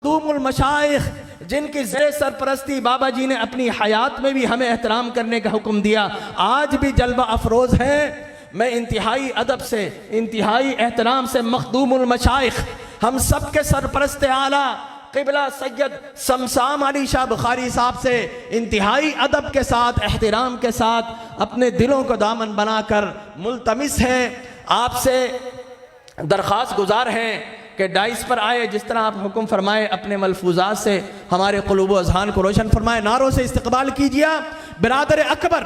मखदूमुल मशाइख जिनकी ज़ेर सरपरस्ती बाबा जी ने अपनी हयात में भी हमें एहतराम करने का हुक्म दिया, आज भी जलवा अफरोज़ हैं। मैं इंतहाई अदब से, इंतहाई एहतराम से मखदूमुल मशाइख हम सब के सरपरस्त आला क़िबला सैयद शमशाम अली शाह बुखारी साहब से इंतहाई अदब के साथ, एहतराम के साथ अपने दिलों को दामन बनाकर मुल्तमिस हैं, आपसे दरख्वास्त गुजार हैं कि डाइस पर आए, जिस तरह आप हुक्म फरमाए अपने मलफूजात से हमारे क़ुलूब व अज़हान को रोशन फरमाए। नारों से इस्तक़बाल कीजिए बिरादर अकबर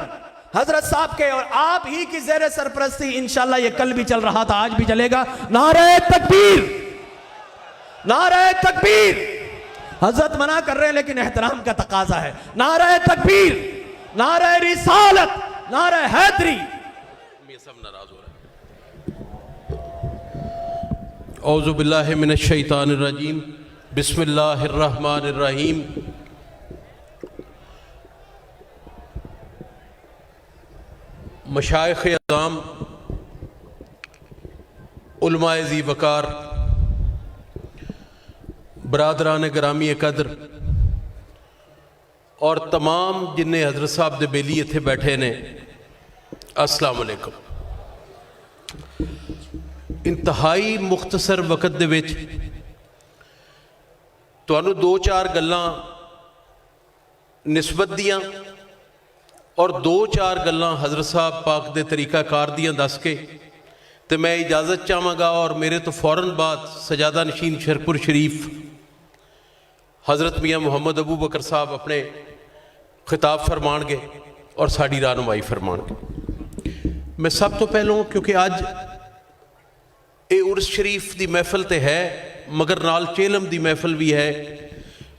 हजरत साहब के, और आप ही की ज़ेर सरपरस्ती इंशाअल्लाह ये कल भी चल रहा था, आज भी चलेगा। नारे तकबीर, नारे तकबीर। हजरत मना कर रहे हैं लेकिन एहतराम का तकाजा है। नारे तकबीर, नारे रिसालत, नारे हैदरी। सब नाराज हो रहे हैं। औज़ु बिल्लाहि मिनश शैतानिर रजीम, बिस्मिल्लाहिर रहमानिर रहीम। मशाइख़ अज़ाम, उलमाए ज़ी वक़ार, बरादरान ग्रामी कदर और तमाम जिन्हें हज़रत साहब दे बेली इत्थे बैठे ने, अस्सलाम वालेकुम। इंतहाई मुख्तसर वक़्त दे विच तुहानू दो चार गल्लां निस्बत दियां और दो चार गल्लां हज़रत साहब पाक दे तरीक़ाकार दियां दस के तो मैं इजाज़त चाहांगा, और मेरे तो फ़ौरन बाद सजादा नशीन शरपुर शरीफ हज़रत मियाँ मुहम्मद अबू बकर साहब अपने खिताब फरमानगे और साड़ी रहनुमाई फरमानगे। मैं सब तो पहलों, क्योंकि अज ये उर्स शरीफ की महफिल तो है मगर नाल चेलम की महफिल भी है।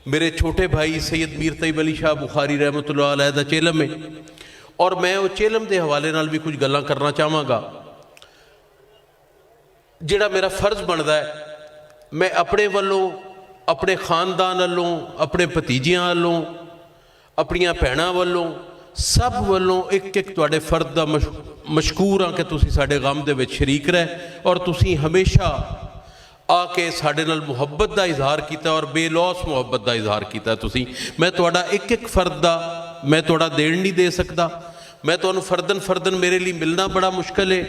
मेरे छोटे भाई सैयद मीर तैयब अली शाह बुखारी रहमतुल्लाह अलैह दा चेलम है, और मैं वो चेलम के हवाले नाल भी कुछ गल्लां करना चाहांगा। जिहड़ा मेरा फर्ज बनता है, मैं अपने वालों, अपने खानदान वालों, अपने भतीजियां वालों, अपनियां भैणां वालों, सब वालों एक एक तुहाडे फर्द दा मशकूर हाँ कि तुसीं साडे गम दे विच शरीक रहे और तुसीं हमेशा आके साडे नाल मुहब्बत का इजहार किया और बेलौस मुहब्बत का इजहार किया। तुसीं, मैं तुहाडा एक एक फर्द दा मैं तुहाडा देण नहीं दे सकता। मैं तुहानूं फर्दन फर्दन मेरे लिए मिलना बड़ा मुश्किल है,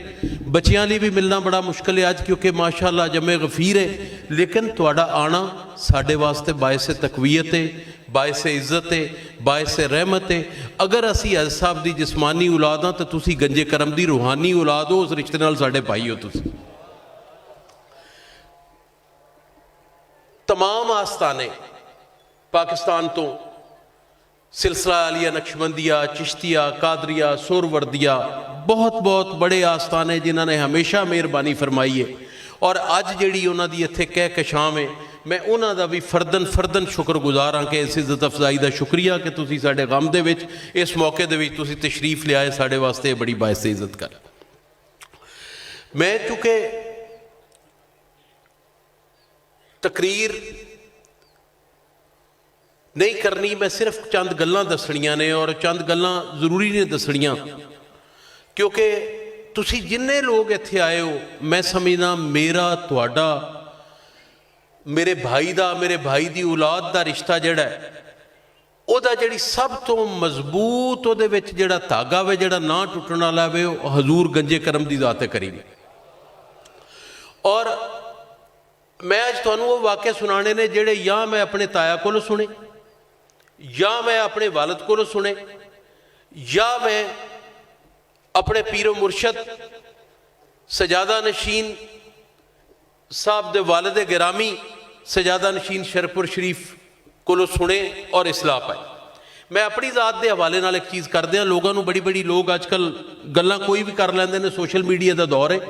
बच्चियां लिए भी मिलना बड़ा मुश्किल है अज, क्योंकि माशाअल्लाह जमे गफीर है। लेकिन तुहाडा आना साडे वास्ते बायसे तकवीयत है, बायसे इज्जत है, बायसे रहमत है। अगर असी हज़रत साहब की जिस्मानी औलाद हाँ तो तुसीं गंजे करम की रूहानी औलाद हो, उस रिश्ते नाल साडे भाई हो। तुसीं तमाम आस्थाने पाकिस्तान तो सिलसिला आलिया नक्शबंदिया, चिश्तिया, कादरिया, सुरवर्दिया, बहुत बहुत बड़े आस्थाने जिन्होंने हमेशा मेहरबानी फरमाई है। और अज जिहड़ी उन्हां दी इत्थे कह कशाम है, मैं उन्हां दा भी फर्दन फर्दन शुक्रगुजार हाँ कि इस इज्जत अफजाई का शुक्रिया कि तुसीं साडे गम दे विच इस मौके दे विच तुसीं तशरीफ लियाए, साडे वास्ते बड़ी बायसे इज्जत कर। मैं चूँकि तकरीर नहीं करनी, मैं सिर्फ चंद गल्लां दसणियां ने, और चंद गल्लां जरूरी ने दसणियां, क्योंकि तुसीं जिन्ने लोग इत्थे आए हो, मैं समझना मेरा तुहाडा, मेरे भाई दा, मेरे भाई दी औलाद दा रिश्ता जिहड़ा है, ओहदा जिहड़ी सब तो मजबूत ओहदे विच जिहड़ा धागा वे, जिहड़ा ना टुटण वाला वे, हजूर गंजे करम दी ज़ात करीम। और मैं अज तुहानूं वो वाक़े सुनाने ने जिहड़े या मैं अपने ताया कोलों सुने, या मैं अपने वालद कोलों सुने, या मैं अपने पीरो मुर्शद सजादा नशीन साहब दे वालिद गिरामी सजादा नशीन शरपुर शरीफ कोलों सुने और इस्लाह पाए। मैं अपनी ज़ात के हवाले नाल एक चीज़ कर दिया, लोगों को बड़ी बड़ी लोग अजकल गल्लां कोई भी कर लेंदे ने, सोशल मीडिया का दौर है।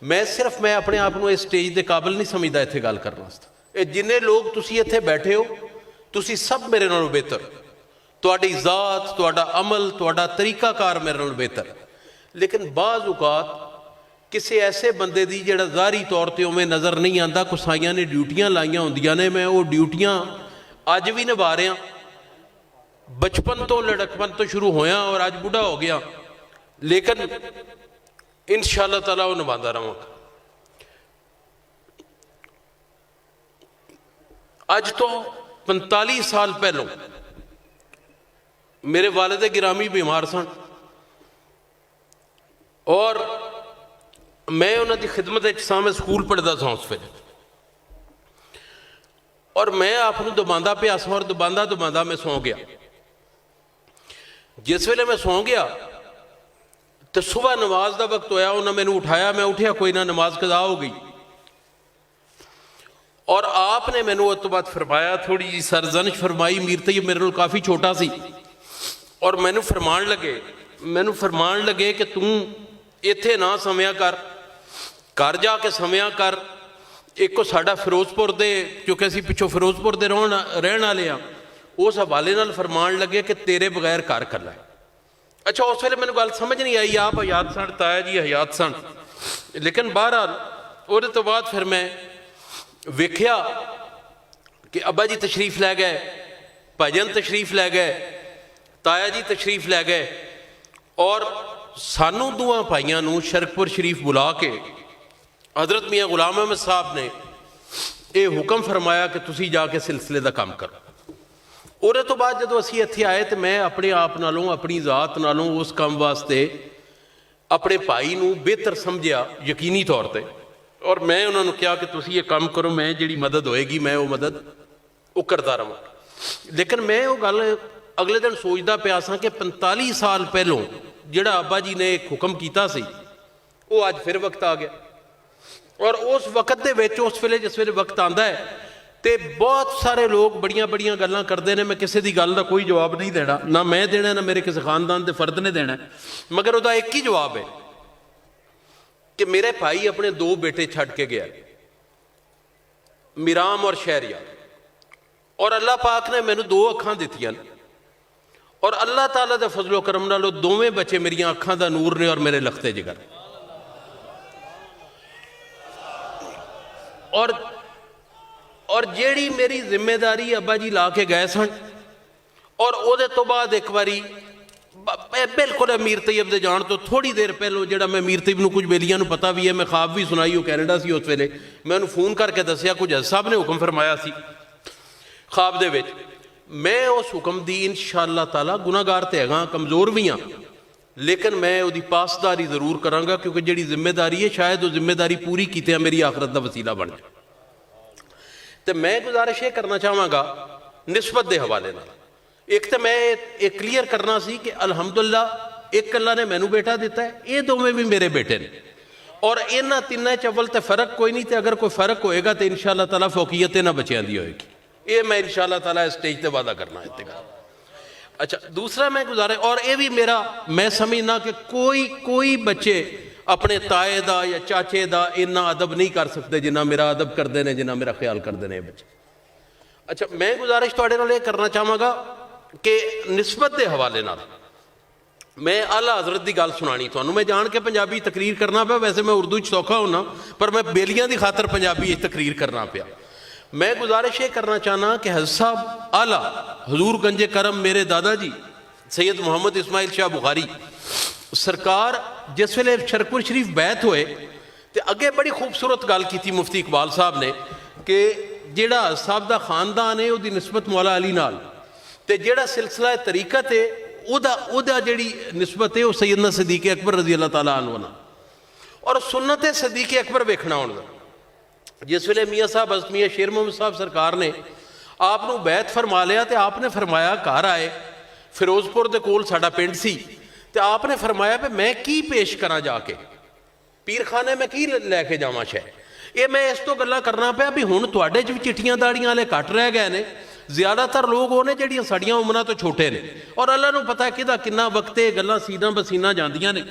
मैं अपने आप को इस स्टेज के काबिल नहीं समझता इत्थे गल करने वास्ते। जिन्ने लोग तुसीं इत्थे बैठे हो, तुसीं सब मेरे नालों बेहतर, तुहाडी ज़ात, तुहाडा अमल, तुहाडा तरीकाकार मेरे नालों बेहतर। लेकिन बाज़ औकात किसी ऐसे बंदे दी जिहड़ा ज़ाहरी तौर पर उवें नज़र नहीं आता, कुसाइयां ने ड्यूटियां लाइयां होंदियां ने, मैं वो ड्यूटियां अज भी निभा रहा। बचपन तो लड़कपन तो शुरू होया और अज बुढ़ा हो गया, लेकिन इंशाअल्लाह ताला वो निभाता रहूँगा। अज तो 45 साल पहलों मेरे वालिद गिरामी बीमार सन और मैं उन्होंने खिदमत सा, मैं स्कूल पढ़ता सा उस वे, और मैं आपको दबांदा पिया सा और दबांदा दबांदा मैं सौ गया। जिस वेले मैं सौ गया तो सुबह नमाज का वक्त होया, उन्हें मैंने उठाया, मैं उठा, कोई ना नमाज कदा हो गई। और आपने मैनू उस तो बाद फरमाया, थोड़ी जी सरजनिश फरमाई, मीर तैयब मेरे को काफ़ी छोटा सी, और मैनू फरमान लगे कि तू इत्थे ना समया कर, घर जाके समया कर। एक को साडा फिरोजपुर दे, क्योंकि असीं पिछों फिरोजपुर दे रहण वाले हाँ, उस हवाले नाल फरमान लगे कि तेरे बगैर घर कला है। अच्छा, उस वेले मैनू गल समझ नहीं आई, आप हयात सन, ताया जी हयात सन, लेकिन बहरहाल उहदे तो बाद फिर मैं वेख्या कि अब्बा जी तशरीफ लै गए, भजन तशरीफ लै गए, ताया जी तशरीफ लै गए, और सानू दोवां भाइयों नूं शरकपुर शरीफ बुला के हज़रत मियाँ गुलाम अहमद साहब ने ये हुक्म फरमाया कि तुसी जाके सिलसिले का काम करो। उहदे तो बाद जदों असीं इत्थे आए तो मैं अपने आप नालों, अपनी ज़ात नालों उस काम वास्ते अपने भाई नूं बेहतर समझिया यकीनी तौर पर, और मैं उन्होंने कहा कि तुसी ये काम करो, मैं जिहड़ी मदद होएगी मैं वो मदद वो करता रहा। लेकिन मैं वो गल अगले दिन सोचता पिया सा कि 45 साल पहलों जिहड़ा अब्बा जी ने एक हुक्म किया सी, वो अज फिर वक्त आ गया। और उस वक्त दे विच, उस वेले जिस वेले वक्त आंदा है तो बहुत सारे लोग बड़ियां बड़ियां गल्लां करते हैं। मैं किसी की गल का कोई जवाब नहीं देना, ना मैं देना, ना मेरे किसी खानदान के फर्द ने देना, मगर उसका एक ही जवाब है कि मेरे भाई अपने 2 बेटे छड़ के गया, मिराम और शहरिया, और अल्लाह पाक ने मैनू 2 अखां दित्तियां, और अल्लाह ताला दे फजलो करम नाल दोवें बच्चे मेरियां अखां दा नूर ने और मेरे लखते जिगर। और जेड़ी मेरी जिम्मेदारी अब्बा जी ला के गए सन, और उहदे तो बाद एक बारी बिल्कुल मीर तैयब के जान तो थोड़ी देर पहलों जो मैं मीर तैयब को कुछ बेलियां पता भी है, मैं ख्वाब भी सुनाई, वो कैनेडा से उस वेले मैं उन्होंने फोन करके दसिया कुछ हज साहब ने हुक्म फरमाया सी ख्वाब दे विच। मैं उस हुक्म की इंशाअल्लाह ताला गुनाहगार तो हैगा, कमज़ोर भी हाँ, लेकिन मैं उसकी पासदारी जरूर करांगा, क्योंकि जी जिम्मेदारी है शायद वो जिम्मेदारी पूरी कीते मेरी आखरत का वसीला बन जाए। तो मैं गुजारिश ये करना चाहवागा निस्बत के हवाले नाल, एक तो मैं एक क्लीयर करना सी कि अलहमदुलिल्लाह एक अल्लाह ने मैनू बेटा दिता है, ये दोवें भी मेरे बेटे ने, और इन्हां तिन्नां च अव्वल तो फर्क कोई नहीं, तो अगर कोई फर्क होएगा तो इंशाअल्लाह ताला फौकियत इन्हां बच्चों की होएगी। ये मैं इंशाअल्लाह ताला इस स्टेज पर वादा करना है। अच्छा, दूसरा मैं गुजारे, और ये भी मेरा मैं समझना कि कोई बच्चे अपने ताए दा या चाचे दा इन्ना अदब नहीं कर सकते जिन्ना मेरा अदब करते हैं, जिन्ना मेरा ख्याल करते हैं बच्चे। अच्छा, मैं गुजारिश तुहाडे नाल ये करना चाहांगा कि निस्बत के हवाले नाल मैं आला हज़रत की गल सुनानी तुहानूं। मैं जान के पंजाबी तकरीर करना पिया, वैसे मैं उर्दू सौखा होना, पर मैं बेलियां की खातर पंजाबी तकरीर करना पिया। मैं गुजारिश ये करना चाहना कि हज़रत साहब आला हजूर गंजे करम मेरे दादा जी सैयद मोहम्मद इस्माइल शाह बुखारी सरकार जिस वेले शरकपुर शरीफ बैत होए तो अगे बड़ी खूबसूरत गल की मुफ्ती इकबाल साहब ने कि जिहड़ा साहब का खानदान है उसकी निस्बत मौला अली नाल, ते जिहड़ा सिलसिला तरीकत है उहदा जिहड़ी निस्बत है वह सैयदना सदीक अकबर रजी अल्लाह ताला अन्हु नाल, और सुन्नत सदीक अकबर वेखना होना। जिस वेले मियाँ साहब हज़रत मियाँ शेर मोहम्मद साहब सरकार ने आपनू बैत फरमा लिया, तो आपने फरमाया घर आए, फिरोजपुर के कोल साडा पिंड सी, तो आपने फरमाया भी मैं की पेश करा जाके पीर खाने में की लैके जावा शह। ये मैं इस तो गल्लां करना पिया भी हुण तुहाडे च भी चिट्ठियां दाड़ियां वाले घट रह गए ने, ज़्यादातर लोग वो ने जिहड़ियां साड़ियां उमरां तो छोटे ने, और अल्लाह नूं पता किहदा किन्ना वक्त ये गल्लां सीना बसीना जांदियां ने।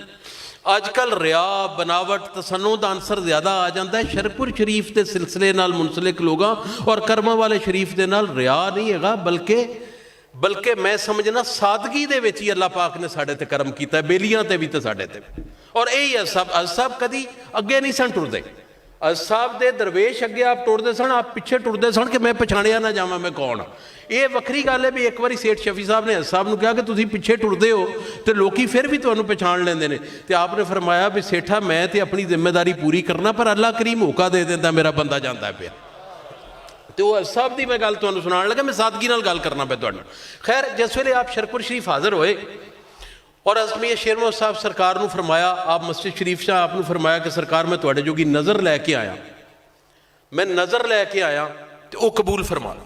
अजकल रिया बनावट तसन्नो का अंसर ज़्यादा आ जाता है। शरकपुर शरीफ के सिलसिले नाल मुनसलिक लोगों और कर्मा वाले शरीफ के नाल रिया नहीं है, बल्कि मैं समझना सादगी दे विच ही अल्लाह पाक ने साडे ते करम कीता, बेलियां ते भी ते साडे ते। और यही अज साहब कदी अगे नहीं सन टुरदे, अज साहब दे दरवेश अगे आप टुरदे सन, आप पिछे टुरदे सन कि मैं पछाणिया ना जावां मैं कौन। ये वक्री गल है भी एक बार सेठ शफी साहब ने अज साहब नूं कहा कि तुसीं पिछे टुरदे हो तो लोग फिर भी तुहानूं पछाण लैंदे ने, तो आपने फरमाया भी सेठा मैं तो अपनी जिम्मेदारी पूरी करना, पर अल्लाह करीम मौका दे देंदा मेरा बंदा जांदा पिया। तो वो साहब की मैं गल तुहानूं सुनाउण लगा, मैं सादगी नाल गल करना पे तुहाडे नाल। खैर जिस वेले आप शरकपुर शरीफ हाज़र होए और हज़रत मियां शेर मोहम्मद साहब सरकार नूं फरमाया, आप मस्जिद शरीफ शाह आपनूं फरमाया कि सरकार मैं तुहाडे जोगी नज़र लैके आया, मैं नज़र लैके आया तो वो कबूल फरमा लो।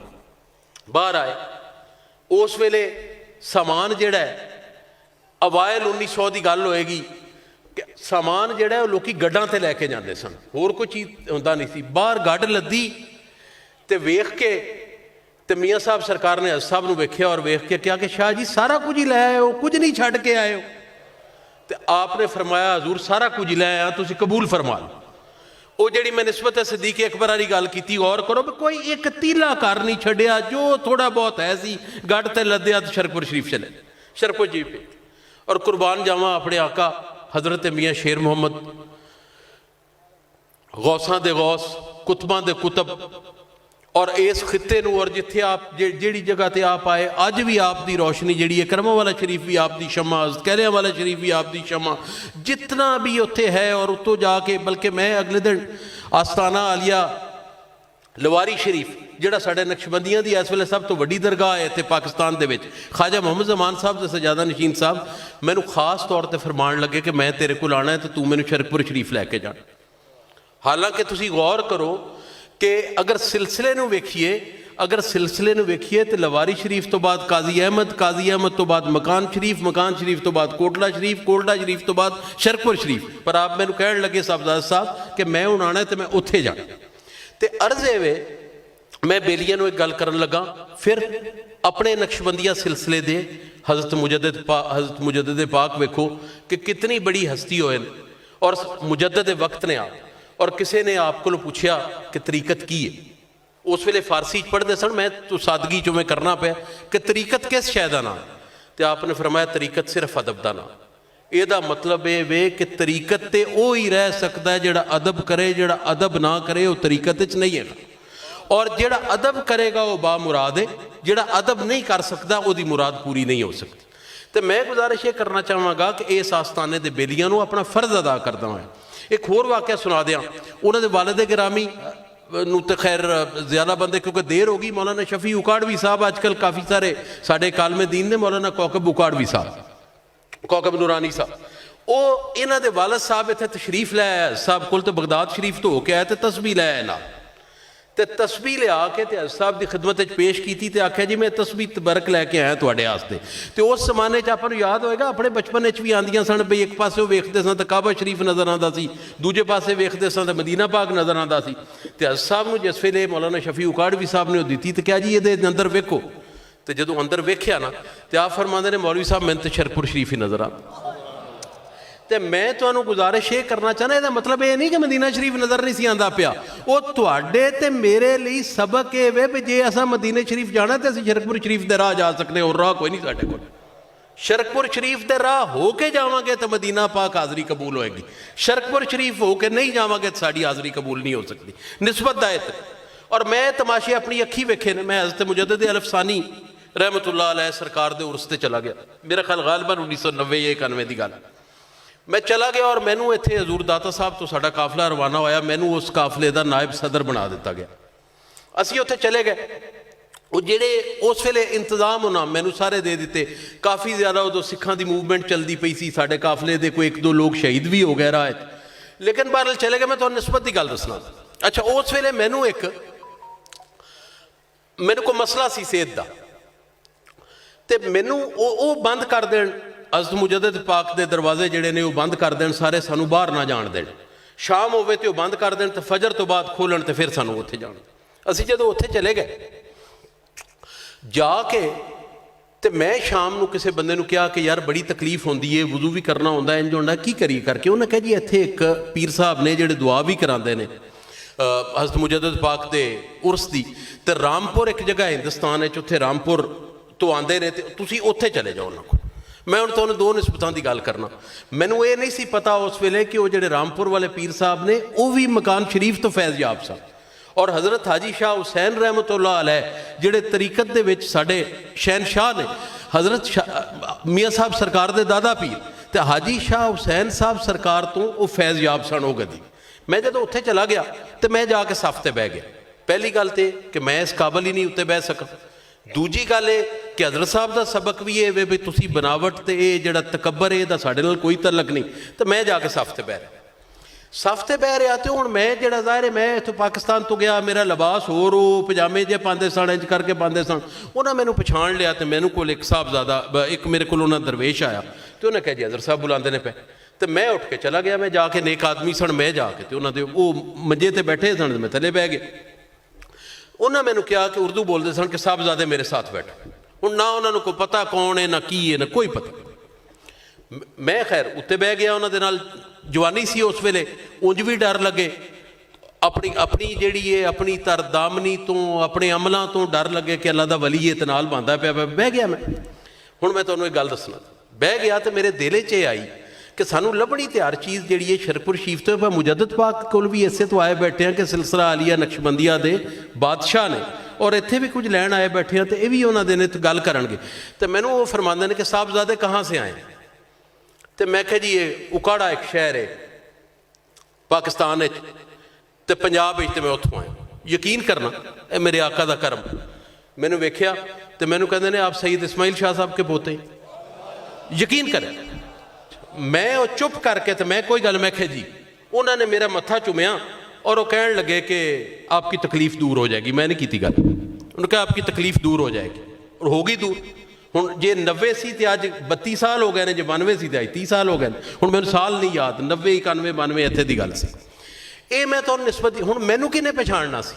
बाहर आए, उस वेले सामान जिहड़ा है अवाइल 1900 की गल होएगी कि सामान जिहड़ा है लोग गड्डां ते लैके जाते सन, होर कोई चीज़ हुंदा नहीं सी। बाहर गड्ड लद्दी ते वेख के ते मियाँ साहब सरकार ने साहब नूं वेख्या और वेख के क्या कि शाह जी सारा कुछ ही लै आए हो, कुछ नहीं छड्ड के आए हो। तो आपने फरमाया हजूर सारा कुछ ही लै आया, तुसीं कबूल फरमा लो। वो जी मैं निस्बत सदीक अकबर वाली गल की, गौर करो भी कोई एक तीला घर नहीं छड्डिया, जो थोड़ा बहुत है सी गड्ड ते लद्दिया तो शरकपुर शरीफ चले, शरकपुर जी पे। और कुर्बान जावा अपने आका हजरत मियाँ शेर मोहम्मद, गौसां दे गौस, कुतबां दे कुतब, और इस खिते नूं और जिथे आप जिहड़ी जगह ते आप आए अज भी आप दी रोशनी जिहड़ी है, करमां वाला शरीफ भी आप दी शमा, कहलियां वाला शरीफ भी आप दी शमा, जितना भी उत्थे है। और उत्तों जाके बल्कि मैं अगले दिन आस्ताना आलिया लवारी शरीफ जिहड़ा साडे नक्शबंदियां दी इस वेले सब तो वड्डी दरगाह है इत्थे पाकिस्तान दे विच, ख्वाजा मोहम्मद जमान साहब ते सजादा नशीन साहब मैनूं खास तौर पर फरमान लगे कि मैं तेरे कोल आना है तो तू मैनूं शरकपुर शरीफ लैके जाना। हालांकि तुसीं गौर करो कि अगर सिलसिले नूं वेखीए, अगर सिलसिले नूं वेखीए तो लवारी शरीफ तो बाद काजी अहमद तो बाद मकान शरीफ तो बाद कोटला शरीफ तो बाद शरकपुर शरीफ। पर आप मैनूं कहण लगे साहबजादा साहब कि मैं हुण आना तो मैं उत्थे जाना। तो अर्ज़ ए वे मैं बेलिया नूं एक गल करन लगा, फिर अपने नक्शबंदिया सिलसिले दे हज़रत मुजद्दिद पाक वेखो कि कितनी बड़ी हस्ती होए और मुजद्दिद वक्त ने आप। और किसी ने आपको पूछा कि तरीकत की है, उस वेले फारसी पढ़ते सन, मैं तो सादगी चो मैं करना पाया कि तरीकत किस शै दा नाम, तो आपने फरमाया तरीकत सिर्फ अदब का नाम। यदा मतलब ये वे कि तरीकत तो वो ही रह सकता है जिहड़ा अदब करे, जिहड़ा अदब ना करे वो तरीकत च नहीं है, और जिहड़ा अदब करेगा वो बामुराद है, जिहड़ा अदब नहीं कर सकता उसकी मुराद पूरी नहीं हो सकती। तो मैं गुजारिश ये करना चाहांगा कि इस आस्थाने के बेलियां नूं अपना फर्ज अदा करदा होया एक होर वाक़या सुना दियाँ। उन्होंने वालिद गिरामी नूं तो खैर ज़्यादा बंदे क्योंकि देर हो गई, मौलाना शफी उकाड़वी साहब अजकल काफ़ी सारे साढ़े कालमे दीन ने, मौलाना कौकब उकाड़वी साहब, कौकब नूरानी साहब, वो इन्हां दे वालिद साहब इत्थे तशरीफ लै आए साहब कोल, तो बगदाद शरीफ तो होके आए तो तस्बीह लै आए नाल, तो तस्बीह लिया के ते साहब की खिदमत पेश की तो आख्या जी मैं तस्बीह तबरक लैके आया तुहाडे वास्ते। तो उस जमाने आपां नूं याद होएगा अपने बचपन भी आंदियां सन बई एक पासे वेखदे सन तो काबा शरीफ नज़र आंदा सी, दूजे पासे वेखदे सन तो मदीना पाक नज़र आंदा सी। तो साहब नूं जिस वेले मौलाना शफी उकाड़वी साहब ने दी तो क्या जी ये अंदर वेखो, तो जदों अंदर वेख्या ना तो आप फरमाते हैं मौलवी साहब मैंने तो शरकपुर शरीफ ही नज़र आता। तो मैं तुहानूं गुजारिश ये करना चाहना, इसका मतलब ये नहीं कि मदीना शरीफ नज़र नहीं सी आंदा पिया, वो तुहाडे ते मेरे लिए सबक ये वे भी जे असां मदीने शरीफ जाना तो असीं शरकपुर शरीफ दे राह जा सकते, और राह कोई नहीं साडे कोल। शरकपुर शरीफ दे राह हो के जावांगे तो मदीना पाक हाज़री कबूल होएगी, शरकपुर शरीफ हो के नहीं जावांगे तो साडी हाज़री कबूल नहीं हो सकती, निस्बत दा इत्ते। और मैं तमाशे अपनी अखी वेखे ने, मैं हज़रत मुजद्दिद अलफसानी रहमतुल्लाह अलैह सरकार दे उर्स ते चला गया, मेरा ख्याल गालिबन 1990-91 की गल। मैं चला गया और मैनू इत्थे हजूर दाता साहब तो साडा काफिला रवाना होया, मैनू उस काफिले का नायब सदर बना दिता गया। असीं उत्थे चले गए, वो जेड़े उस वेले इंतजाम होना मैनू सारे दे दिते। काफ़ी ज़्यादा उदों सिखां दी मूवमेंट चलती पई सी, साडे काफिले दे कोई एक दो लोग शहीद भी हो गए राह, लेकिन बहरहाल चले गए। मैं तुहानूं निस्बत की गल दसना। अच्छा, उस वेले मैनू को मसला सी सेहत का, तो मैनू वो बंद कर देन, हज़रत मुजद्दिद पाक दे दरवाजे जिहड़े ने वो बंद कर देन, सारे सानू बाहर ना जाण देण, शाम होवे तो बंद कर देन, तो फजर तो बाद खोलन तो फिर सानू उत्थे जाण। असीं जदों उत्थे चले गए जाके, तो मैं शाम नूं किसी बंदे नूं कहा कि यार बड़ी तकलीफ होंदी है, वुजू भी करना होंदा, इंज होंदा, की करिए करके। उन्हें कहा जी इत्थे एक पीर साहब ने जिहड़े दुआ भी करांदे ने हज़रत मुजद्दिद पाक दे उर्स दी, तो रामपुर एक जगह हिंदुस्तान है, उत्थे रामपुर तो आंदे ने, तो तुसीं उत्थे चले जाओ उन्हां कोल। मैं हुण तुहानूं दो निस्बतां की गल करना। मैनूं ये नहीं सी पता उस वेले कि वो जिहड़े रामपुर वाले पीर साहब ने वो भी मकान शरीफ तो फैज़ याब सन, और हज़रत हाजी शाह हुसैन रहमतुल्लाह अलैह जिहड़े तरीकत दे विच साडे शहनशाह ने, हज़रत मियाँ साहब सरकार दे दादा पीर, तो हाजी शाह हुसैन साहब सरकार तो वो फैज़ याब सन, वो गदी। मैं जदों उत्थे चला गया तो मैं जाके सफ ते बह गया, पहली गल तो कि मैं इस काबल ही नहीं उत्ते बह सका। दूजी गल ये कि हज़रत साहब का सबक भी ये वे भी तुसी बनावट तो ये जड़ा तकबर है साढ़े नाल कोई तलक नहीं। तो मैं जाके सफ ते बह रहा, सफ ते बह रहा। तो हुण मैं जड़ा ज़ाहिर है मैं इत्थों पाकिस्तान तो गया, मेरा लिबास होर पजामे जे पाते सन, इंज करके पाते सन। उन्हें मैनू पछाण लिया तो मैनू कोल एक साहबजादा एक मेरे को दरवेश आया तो उन्हें कहा जी हज़रत साहब बुलाते ने पे। तो मैं उठ के चला गया, मैं जाके नेक आदमी सन, मैं जाके तो उन्होंने वो मंजे ते बैठे सन, मैं थले बह गया। उन्हें मैंने कहा कि उर्दू बोलते सन कि साहबजादे मेरे साथ बैठो। हुण ना उन्होंने कोई पता कौन है, ना की है, ना कोई पता। मैं खैर उत्ते बह गया, उन्होंने नाल जवानी सी उस वेले, उंज भी डर लगे अपनी अपनी जिहड़ी है अपनी तरदामनी तो अपने अमलों तो डर लगे कि अल्लाह दा वली है ते नाल बांधा पिया। बह गया मैं। हुण मैं तुहानूं एक गल दसना, बह गया तो मेरे दिल च आई कि सानू लभनी तो हर चीज़ जी है शरकपुर शरीफ तो मुजद्दद पाक को भी इसे तो आए बैठे हैं कि सिलसिला आलिया नक्शबंदिया के बादशाह ने और इत्थे भी कुछ लैन आए बैठे हैं तो यह भी उन्होंने ने गल करनगे। तो मैनू वो फरमाते हैं कि साहबजादे कहाँ से आए। तो मैं कहा जी ये उकाड़ा एक शहर है पाकिस्तान तो पंजाब तो मैं उत्थों आया। यकीन करना ये मेरे आका का करम। मैनू वेख्या तो मैनू कहते हैं आप सईद इस्माइल शाह साहब के पोते। यकीन करें मैं वो चुप करके तो मैं कोई गल मैं कहा जी, उन्होंने मेरा मत्था चुमिया और वो कहन लगे कि आपकी तकलीफ दूर हो जाएगी। मैं नहीं की गल, उन्होंने कहा आपकी तकलीफ दूर हो जाएगी और होगी दूर। हुण जे 90 सी तो अज 32 साल हो गए ने, जे 92 सी तो अज 30 साल हो गए। हुण मैनूं साल नहीं याद, 90 91 92 इत्थे दी गल सी। ये मैं तुहानूं निस्बत हुण मैनूं किहने पछाणना सी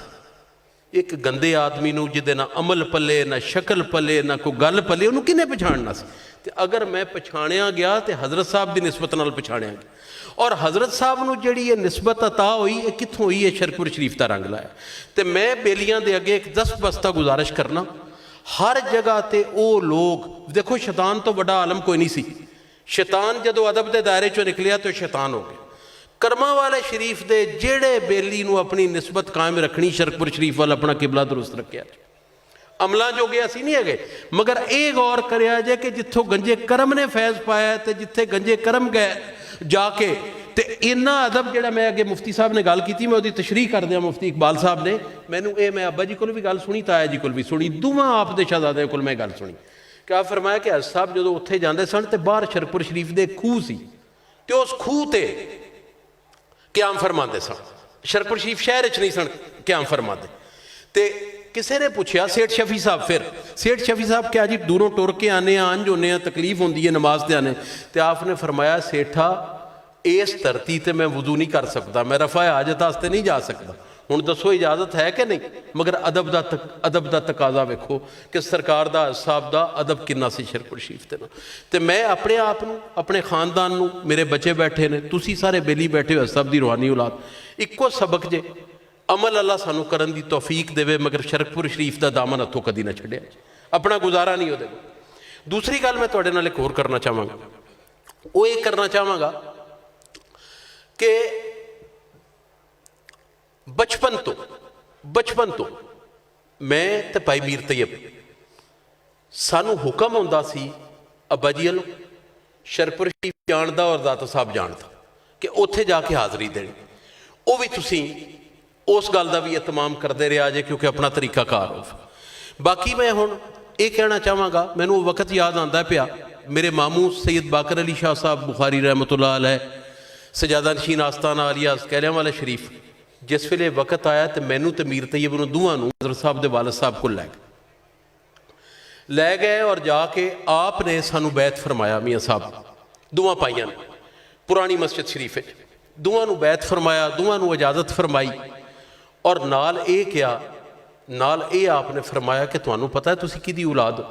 एक गंदे आदमी नूं जिहदे ना अमल पले ना शक्ल पले ना कोई गल पले, उन्होंने किहने पछाणना सी। तो अगर मैं पछाणिया गया तो हज़रत साहब की निस्बत नाल पछाणिया गया। और हज़रत साहब नूं जिहड़ी ये निस्बत अता हुई ये कित्थों हुई है, शरकपुर शरीफ का रंग लाया। तो मैं बेलियां दे अगे एक दस्तबस्ता गुजारिश करना, हर जगह ते वो लोग देखो शैतान तो बड़ा आलम कोई नहीं सी। शैतान जदों अदब के दायरे चों निकलिया तो शैतान हो गया। करमां वाले शरीफ दे जेड़े बेली नूं अपनी निस्बत कायम रखनी, शरकपुर शरीफ वाल अपना किबला दुरुस्त रखिया। अमलों जोगे असी नहीं है, मगर ये गौर करिया जे कि जिथों गंजे करम ने फैज़ पाया तो जिथे गंजे करम गए जाके तो इन्ना अदब जोड़ा मैं अगे मुफ्ती साहब ने गल की, मैं उसकी तशरीह कर दिया मुफ्ती इकबाल साहब ने। मैनू ये मैं अब्बा जी को भी गल सुनी, ताया जी को भी सुनी, दोवां आप दे शहजादियां को मैं गल सुनी कि आप फरमाया कि हज़रत साहब जो उत्थे जाते सन तो बाहर शरकपुर शरीफ के खूह सी तो उस खूह ते क्याम फरमाते सन। शरकपुर शरीफ शहर च नहीं सन क्याम फरमाते। तो किसी ने पूछा सेठ शफी साहब, फिर सेठ शफी साहब क्या जी दूरों टुर के आने अंज होने तकलीफ होंगी है नमाज से आने। तो आपने फरमाया सेठा इस धरती पर मैं वजू नहीं कर सकता, मैं रफा हाजत वास्ते नहीं जा सकता। हुण दसो इजाजत है कि नहीं, मगर अदब का तकाजा वेखो कि सरकार का साहब का अदब किन्ना सी शरकपुर शरीफ ते। तो मैं अपने आप नूं अपने खानदान नूं, मेरे बच्चे बैठे ने, तुसी सारे बेली बैठे हो सब की रूहानी औलाद, इक्को सबक जे अमल अल्लाह सानू करन दी तौफीक देवे, मगर शरकपुर शरीफ का दामन हथों कदी ना छड्डिया, अपना गुजारा नहीं होते। दूसरी गल मैं तुहाडे नाल एक होर करना चाहांगा, वो ये करना चाहांगा कि बचपन तो मैं तो भाई मीर तैयब सानू हुक्म होंदा सी अब्बा जी वालों शरकपुर शरीफ जानदा और दाता साहब जानदा कि उत्थे जाके हाज़री देनी। वो भी तुसी उस गल का भी एहतमाम करते रहा जे क्योंकि अपना तरीकाकार हो। बाकी मैं हुण ये कहना चाहांगा, मैनू वो वक्त याद आता पिया मेरे मामू सैयद बाकर अली शाह साहब बुखारी रहमतुल्लाह अलैह सजादा नशीन आस्ताना आलिया कैलियां वाला शरीफ, जिस वेले वक्त आया तो मैनू तो मीर तैयब नूं दोवां नूं हज़रत साहब के वालिद साहब को लै गए और जाके आपने सानू बैत फरमाया। मियाँ साहब दोवां पाइयां ने पुरानी मस्जिद शरीफ दोवां नूं बैत फरमाया, दोवां नूं इजाजत फरमाई और नाल ये क्या नाल ये आपने फरमाया कि तुहानू पता है तुसी किहदी औलाद हो।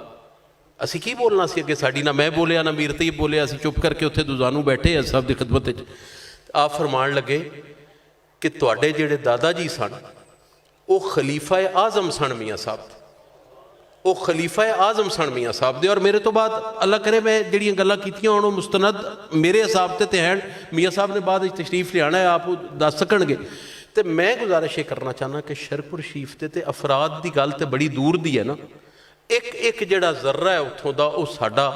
असी की बोलना सी अगे, साडी ना मैं बोलिया ना मीर तैयब बोलिया, असी चुप करके उत्थे दुजानू बैठे हैं साहब की खिदमत। आप फरमान लगे कि तुहाडे जिहड़े दादा जी सन वो खलीफा आजम सन मियाँ साहब, वो खलीफा आजम सन मियाँ साहब दे। और मेरे तो बाद अल्लाह करे मैं जिहड़ियां गल्लां कीतियां हुण मुस्तनद मेरे हिसाब ते हैं, मियाँ साहब ने बाद तशरीफ लियाना है आप दस सकणगे। तो मैं गुजारिश ये करना चाहना कि शरकपुर शरीफ ते अफराद की गल तो बड़ी दूर दी है ना, एक जिहड़ा जर्रा है उत्थों का वो साडा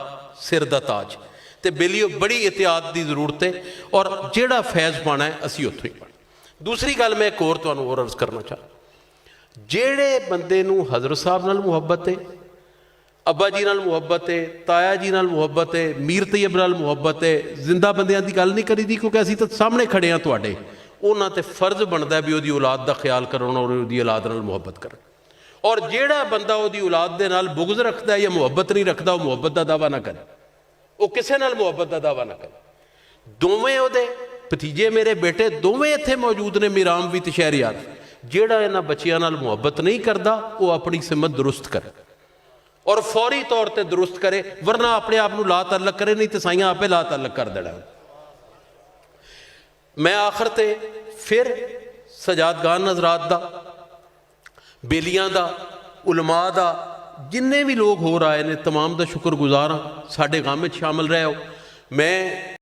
सिर दा ताज, तो बेलियो बड़ी एहतियात की जरूरत है और जिहड़ा फैज़ पाना है असी उत्थों ही पाना। दूसरी गल मैं एक होर तुहानूं होर अर्ज़ करना चाह, ਜਿਹੜੇ ਬੰਦੇ ਨੂੰ ਹਜ਼ਰਤ ਸਾਹਿਬ ਨਾਲ ਮੁਹੱਬਤ ਹੈ, ਅੱਬਾ ਜੀ ਨਾਲ ਮੁਹੱਬਤ ਹੈ, ਤਾਇਆ ਜੀ ਨਾਲ ਮੁਹੱਬਤ ਹੈ, ਮੀਰ ਤੈयब ਨਾਲ ਮੁਹੱਬਤ ਹੈ, ਜ਼ਿੰਦਾ ਬੰਦਿਆਂ ਦੀ ਗੱਲ ਨਹੀਂ ਕਰੀਦੀ ਕਿਉਂਕਿ ਅਸੀਂ ਤਾਂ ਸਾਹਮਣੇ ਖੜੇ ਹਾਂ ਤੁਹਾਡੇ, ਉਹਨਾਂ ਤੇ ਫਰਜ਼ ਬਣਦਾ ਵੀ ਉਹਦੀ ਔਲਾਦ ਦਾ ਖਿਆਲ ਕਰਨ ਔਰ ਉਹਦੀ ਔਲਾਦ ਨਾਲ ਮੁਹੱਬਤ ਕਰਨ। ਔਰ ਜਿਹੜਾ ਬੰਦਾ ਉਹਦੀ ਔਲਾਦ ਦੇ ਨਾਲ ਬੁਗਜ਼ ਰੱਖਦਾ ਜਾਂ ਮੁਹੱਬਤ ਨਹੀਂ ਰੱਖਦਾ, ਉਹ ਮੁਹੱਬਤ ਦਾ ਦਾਵਾ ਨਾ ਕਰੇ, ਉਹ ਕਿਸੇ ਨਾਲ ਮੁਹੱਬਤ ਦਾ ਦਾਵਾ ਨਾ ਕਰੇ। ਦੋਵੇਂ ਉਹਦੇ ਭਤੀਜੇ ਮੇਰੇ ਬੇਟੇ ਦੋਵੇਂ ਇੱਥੇ ਮੌਜੂਦ ਨੇ, ਮੀਰਾਮ ਵੀ ਤੇ ਸ਼ਹਿਰਯਾਰ। ਜਿਹੜਾ ਇਹਨਾਂ ਬੱਚਿਆਂ ਨਾਲ ਮੁਹੱਬਤ ਨਹੀਂ ਕਰਦਾ ਉਹ ਆਪਣੀ ਸਿਮਤ ਦਰੁਸਤ ਕਰੇ ਔਰ ਫੌਰੀ ਤੌਰ ਤੇ ਦਰੁਸਤ ਕਰੇ, ਵਰਨਾ ਆਪਣੇ ਆਪ ਨੂੰ ਲਾ ਤਾਲਕ ਕਰੇ, ਨਹੀਂ ਤੇ ਸਾਈਆਂ ਆਪੇ ਲਾ ਤਾਲਕ ਕਰ ਦੇਣਾ। मैं आखिर ते फिर सजादगान हज़रात दा, बेलियां दा, उलमा दा, जिन्ने भी लोग हो आए ने तमाम दा शुक्रगुजार हाँ। साडे गम में शामिल रहे हो। मैं